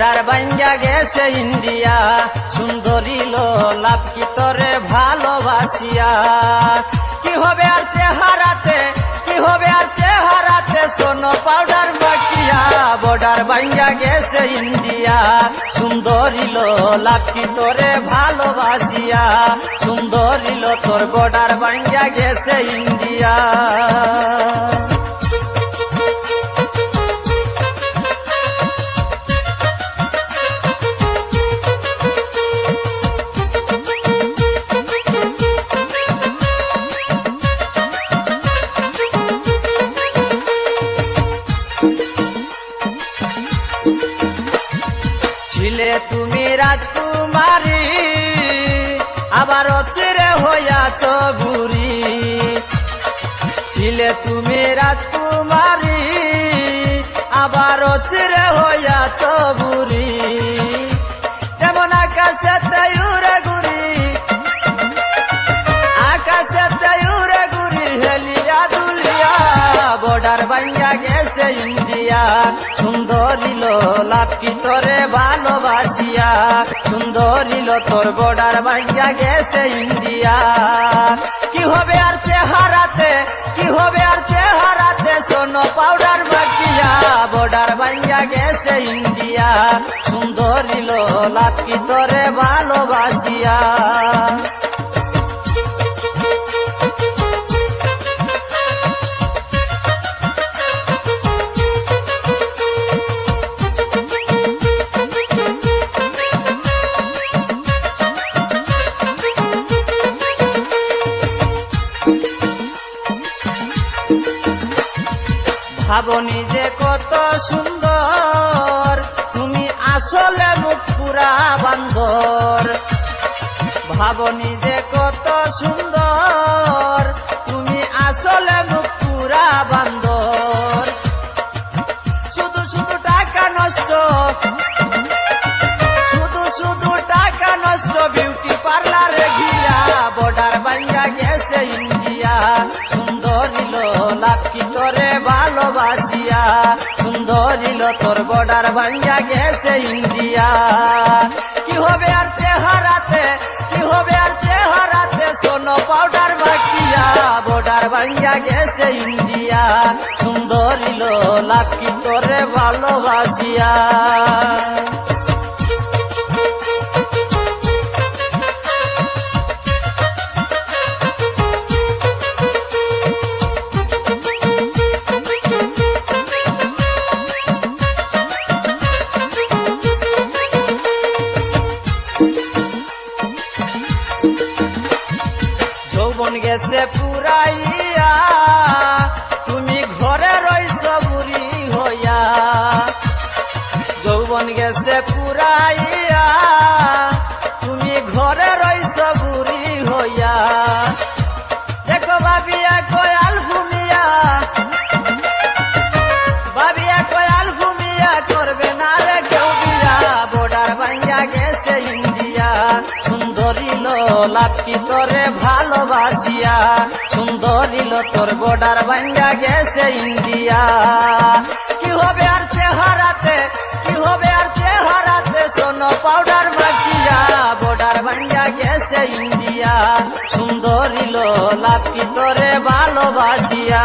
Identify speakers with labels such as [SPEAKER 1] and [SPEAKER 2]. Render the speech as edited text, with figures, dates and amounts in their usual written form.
[SPEAKER 1] Border ভাঙ্গা গেছে India, সুন্দরী লাভ কি তোরে ভালোবাসিয়া। কি হবে আর চেহারাতে, কি হবে আর চেহারাতে, সোনো পাউডার মাখিয়া। বর্ডার ভাঙ্গা গেছে ইন্ডিয়া, সুন্দরী লাভ কি তোরে ভালোবাসিয়া। সুন্দরী তোর বর্ডার ভাঙ্গা গেছে ইন্ডিয়া। ছিলে তুমি রাজকুমারী, আবার চিরে হইয়াছ বুড়ি। ছিলে তুমি রাজকুমারী, আবার চিরে হইয়াছ বুড়ি। যেমন আকাশেতে উড়ে ঘুরি, আকাশেতে উড়ে ঘুরি, হেলিয়া দুলিয়া। বর্ডার ভাঙ্গা গেছে ইন্ডিয়া, সুন্দরী লাভ কি তোরে ভালোবাসিয়া। সুন্দরী তোর বর্ডার ভাঙ্গা গেছে ইন্ডিয়া। কি হবে আর চেহারাতে, কি হবে আর চেহারাতে, সোনো পাউডার মাখিয়া। বর্ডার ভাঙ্গা গেছে ইন্ডিয়া, সুন্দরী লাভ কি তোরে ভালোবাসিয়া। ভাবনি যে কত সুন্দর, তুমি আসলে মুখ পুরা বান্দর। ভাবনি যে কত সুন্দর, তুমি আসলে মুখ পুরা বান্দর। শুধু শুধু টাকা নষ্ট, শুধু শুধু টাকা নষ্ট, বিউটি পার্লারে গিয়া। বর্ডার ভাঙ্গা গেছে ইন্ডিয়া, সুন্দরী লাভ কি তোরে ভালোবাসিয়া। সুন্দরী তোর বর্ডার ভাঙ্গা গেছে ইন্ডিয়া। কি হবে আর চেহারাতে, কি হবে আর চেহারাতে, সোনো পাউডার মাখিয়া। বর্ডার ভাঙ্গা গেছে ইন্ডিয়া, সুন্দরী লাভ কি তোরে ভালোবাসিয়া। যৌবন গেছে পুরাইয়া, তুমি ঘরে রইছ বুড়ি হইয়া। যৌবন গেছে পুরাইয়া, তুমি ঘরে রইছ বুড়ি হইয়া। দেখো ভাবিয়া কয়াল ঘুমিয়া, ভাবিয়া কয়াল ঘুমিয়া, করবে না রে কেউ বিয়া। বর্ডার ভাঙ্গা গেছে ইন্ডিয়া, সুন্দরী লাভ কি তোরে ভালোবাসিয়া। সুন্দরী তোর বর্ডার ভাঙ্গা গেছে ইন্ডিয়া। কি হবে আর চেহারাতে, কি হবে আর চেহারাতে, সোনো পাউডার মাখিয়া। বর্ডার ভাঙ্গা গেছে ইন্ডিয়া, সুন্দরী লাভ কি তোরে ভালোবাসিয়া।